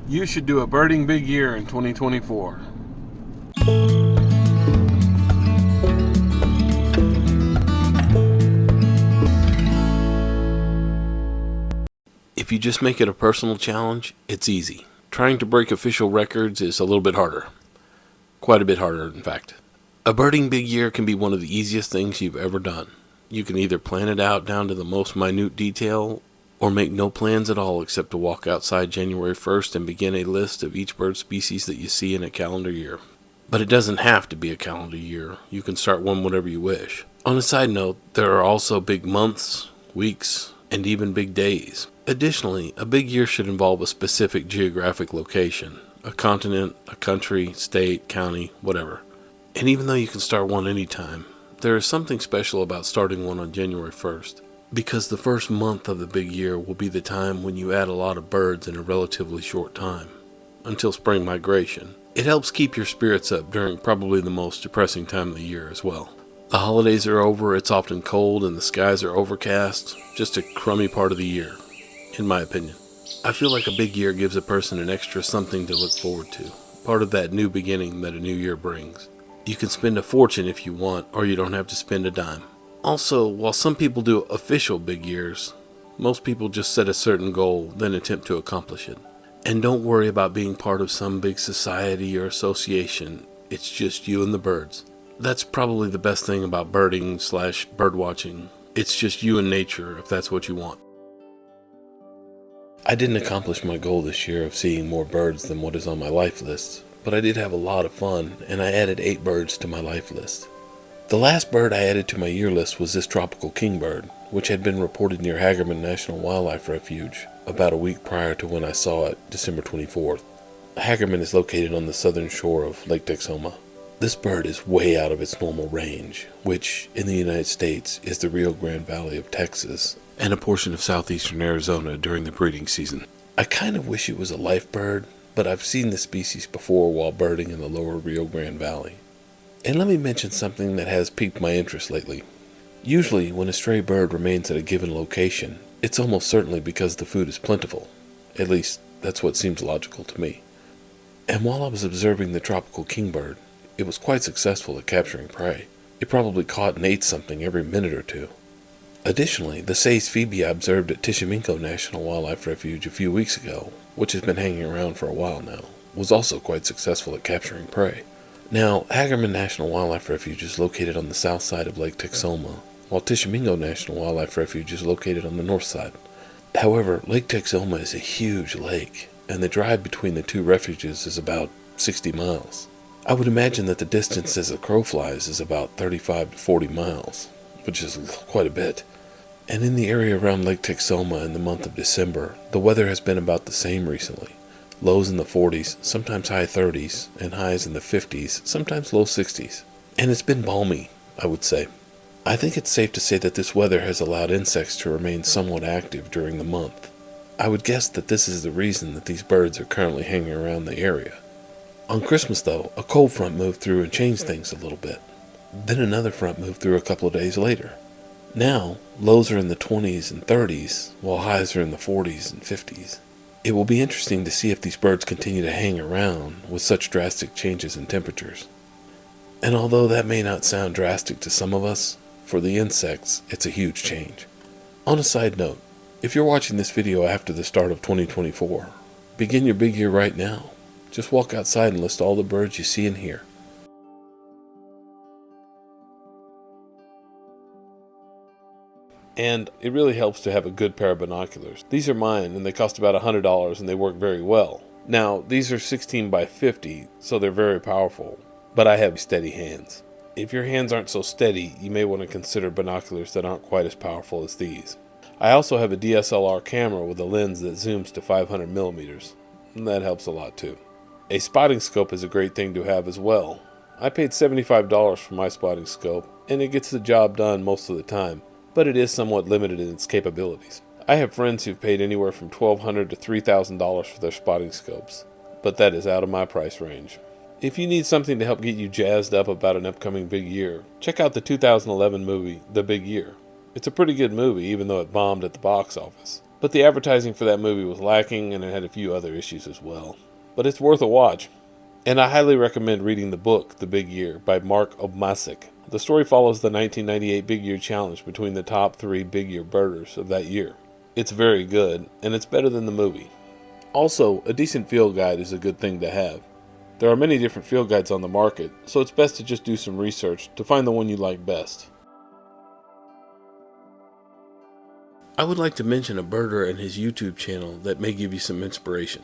You should do a birding big year in 2024. If you just make it a personal challenge, it's easy. Trying to break official records is a little bit harder. Quite a bit harder, in fact. A birding big year can be one of the easiest things you've ever done. You can either plan it out down to the most minute detail, or make no plans at all except to walk outside January 1st and begin a list of each bird species that you see in a calendar year. But it doesn't have to be a calendar year. You can start one whenever you wish. On a side note, there are also big months, weeks, and even big days. Additionally, a big year should involve a specific geographic location, a continent, a country, state, county, whatever. And even though you can start one anytime, there is something special about starting one on January 1st. Because the first month of the big year will be the time when you add a lot of birds in a relatively short time, until spring migration. It helps keep your spirits up during probably the most depressing time of the year as well. The holidays are over, it's often cold, and the skies are overcast. Just a crummy part of the year, in my opinion. I feel like a big year gives a person an extra something to look forward to, part of that new beginning that a new year brings. You can spend a fortune if you want, or you don't have to spend a dime. Also, while some people do official big years, most people just set a certain goal, then attempt to accomplish it. And don't worry about being part of some big society or association. It's just you and the birds. That's probably the best thing about birding/birdwatching. It's just you and nature, if that's what you want. I didn't accomplish my goal this year of seeing more birds than what is on my life list, but I did have a lot of fun, and I added 8 birds to my life list. The last bird I added to my year list was this tropical kingbird, which had been reported near Hagerman National Wildlife Refuge about a week prior to when I saw it, December 24th. Hagerman is located on the southern shore of Lake Texoma. This bird is way out of its normal range, which, in the United States, is the Rio Grande Valley of Texas and a portion of southeastern Arizona during the breeding season. I kind of wish it was a life bird, but I've seen this species before while birding in the lower Rio Grande Valley. And let me mention something that has piqued my interest lately. Usually, when a stray bird remains at a given location, it's almost certainly because the food is plentiful. At least, that's what seems logical to me. And while I was observing the tropical kingbird, it was quite successful at capturing prey. It probably caught and ate something every minute or two. Additionally, the Say's phoebe I observed at Tishomingo National Wildlife Refuge a few weeks ago, which has been hanging around for a while now, was also quite successful at capturing prey. Now, Hagerman National Wildlife Refuge is located on the south side of Lake Texoma, while Tishomingo National Wildlife Refuge is located on the north side. However, Lake Texoma is a huge lake, and the drive between the two refuges is about 60 miles. I would imagine that the distance as the crow flies is about 35 to 40 miles, which is quite a bit. And in the area around Lake Texoma in the month of December, the weather has been about the same recently. Lows in the 40s, sometimes high 30s, and highs in the 50s, sometimes low 60s. And it's been balmy, I would say. I think it's safe to say that this weather has allowed insects to remain somewhat active during the month. I would guess that this is the reason that these birds are currently hanging around the area. On Christmas, though, a cold front moved through and changed things a little bit. Then another front moved through a couple of days later. Now, lows are in the 20s and 30s, while highs are in the 40s and 50s. It will be interesting to see if these birds continue to hang around with such drastic changes in temperatures. And although that may not sound drastic to some of us, for the insects, it's a huge change. On a side note, if you're watching this video after the start of 2024, begin your big year right now. Just walk outside and list all the birds you see and hear. And it really helps to have a good pair of binoculars. These are mine, and they cost about $100, and they work very well. Now, these are 16 by 50, so they're very powerful, but I have steady hands. If your hands aren't so steady, you may want to consider binoculars that aren't quite as powerful as these. I also have a DSLR camera with a lens that zooms to 500 millimeters, and that helps a lot too. A spotting scope is a great thing to have as well. I paid $75 for my spotting scope, and it gets the job done most of the time, but it is somewhat limited in its capabilities. I have friends who've paid anywhere from $1,200 to $3,000 for their spotting scopes, but that is out of my price range. If you need something to help get you jazzed up about an upcoming big year, check out the 2011 movie, The Big Year. It's a pretty good movie, even though it bombed at the box office. but the advertising for that movie was lacking and it had a few other issues as well. But it's worth a watch. And I highly recommend reading the book, The Big Year, by Mark Obmasik. The story follows the 1998 Big Year Challenge between the top 3 Big Year birders of that year. It's very good, and it's better than the movie. Also, a decent field guide is a good thing to have. There are many different field guides on the market, so it's best to just do some research to find the one you like best. I would like to mention a birder and his YouTube channel that may give you some inspiration.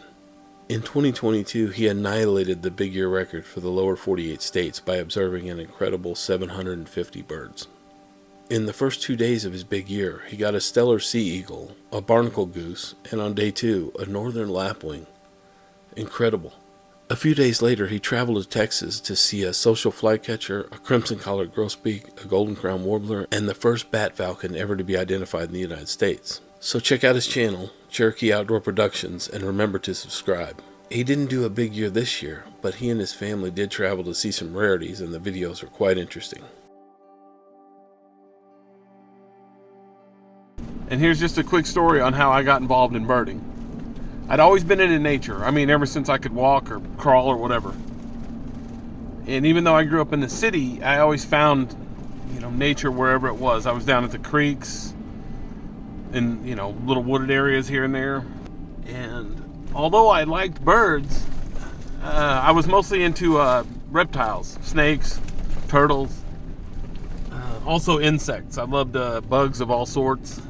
In 2022, he annihilated the Big Year record for the lower 48 states by observing an incredible 750 birds. In the first 2 days of his Big Year, he got a stellar sea eagle, a barnacle goose, and on day 2, a northern lapwing. Incredible. A few days later, he traveled to Texas to see a social flycatcher, a crimson-collared grosbeak, a golden-crowned warbler, and the first bat falcon ever to be identified in the United States. So check out his channel, Cherokee Outdoor Productions, and remember to subscribe. He didn't do a Big Year this year, but he and his family did travel to see some rarities, and the videos are quite interesting. And here's just a quick story on how I got involved in birding. I'd always been into nature. I mean, ever since I could walk or crawl or whatever. And even though I grew up in the city, I always found, nature wherever it was. I was down at the creeks, in, little wooded areas here and there. And although I liked birds, I was mostly into reptiles, snakes, turtles, also insects. I loved bugs of all sorts.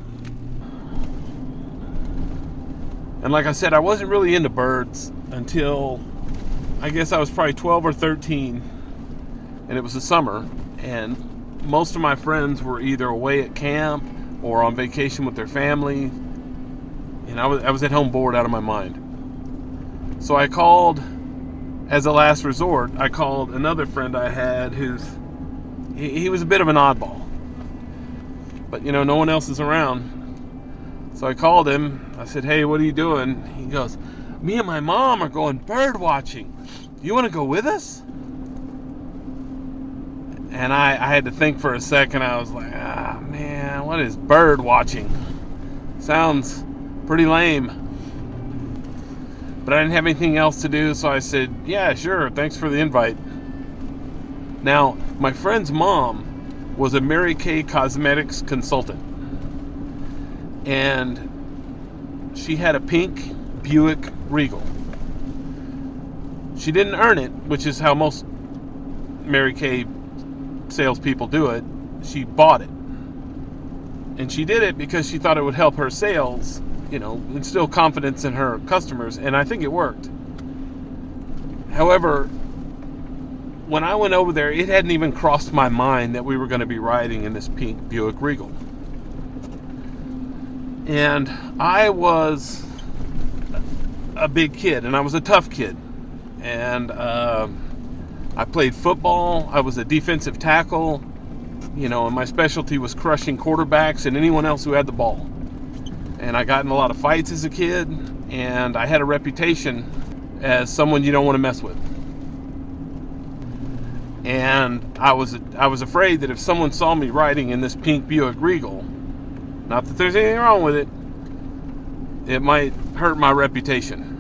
And like I said, I wasn't really into birds until I guess I was probably 12 or 13, and it was the summer, and most of my friends were either away at camp or on vacation with their family, and I was at home bored out of my mind. So I called, as a last resort, I called another friend I had he was a bit of an oddball, but no one else is around. So I called him. I said, "Hey, what are you doing?" He goes, "Me and my mom are going bird watching. You want to go with us?" And I had to think for a second. I was like, man, what is bird watching? Sounds pretty lame. But I didn't have anything else to do, so I said, "Yeah, sure, thanks for the invite." Now, my friend's mom was a Mary Kay Cosmetics consultant. And she had a pink Buick Regal. She didn't earn it, which is how most Mary Kay salespeople do it. She bought it. And she did it because she thought it would help her sales, instill confidence in her customers, and I think it worked. However, when I went over there, it hadn't even crossed my mind that we were going to be riding in this pink Buick Regal. And I was a big kid, and I was a tough kid. And I played football. I was a defensive tackle, and my specialty was crushing quarterbacks and anyone else who had the ball. And I got in a lot of fights as a kid, and I had a reputation as someone you don't want to mess with. And I was afraid that if someone saw me riding in this pink Buick Regal, not that there's anything wrong with it, it might hurt my reputation.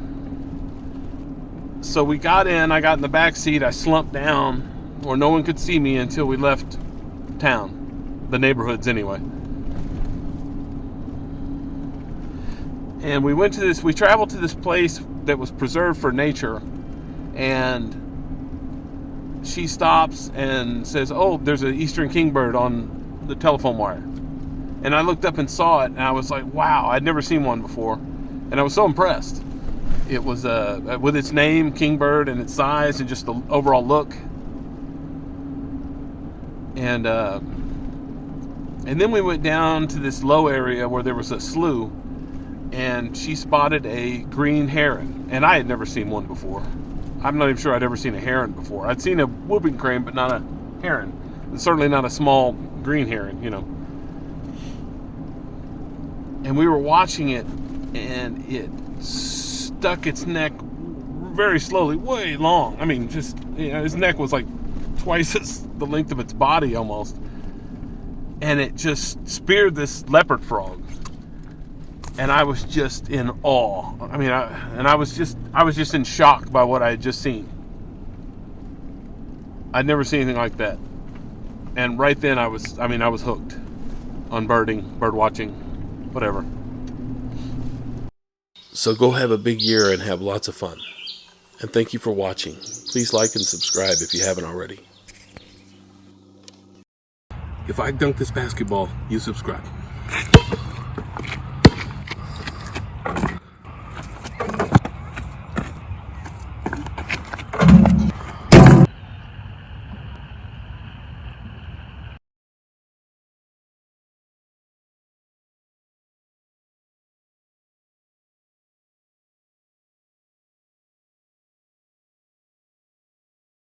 So we got in, I got in the back seat, I slumped down where no one could see me until we left town, the neighborhoods anyway. And we traveled to this place that was preserved for nature, and she stops and says, "Oh, there's an eastern kingbird on the telephone wire." And I looked up and saw it, and I was like, wow, I'd never seen one before. And I was so impressed. It was, with its name, Kingbird, and its size, and just the overall look. And then we went down to this low area where there was a slough, and she spotted a green heron. And I had never seen one before. I'm not even sure I'd ever seen a heron before. I'd seen a whooping crane, but not a heron. And certainly not a small green heron, And we were watching it, and it stuck its neck very slowly, way long. I mean, just, his neck was like twice as the length of its body almost. And it just speared this leopard frog. and I was just in awe. I was just in shock by what I had just seen. I'd never seen anything like that. And right then I was hooked on birding, bird watching, whatever. So go have a big year and have lots of fun. And thank you for watching. Please like and subscribe if you haven't already. If I dunk this basketball, you subscribe.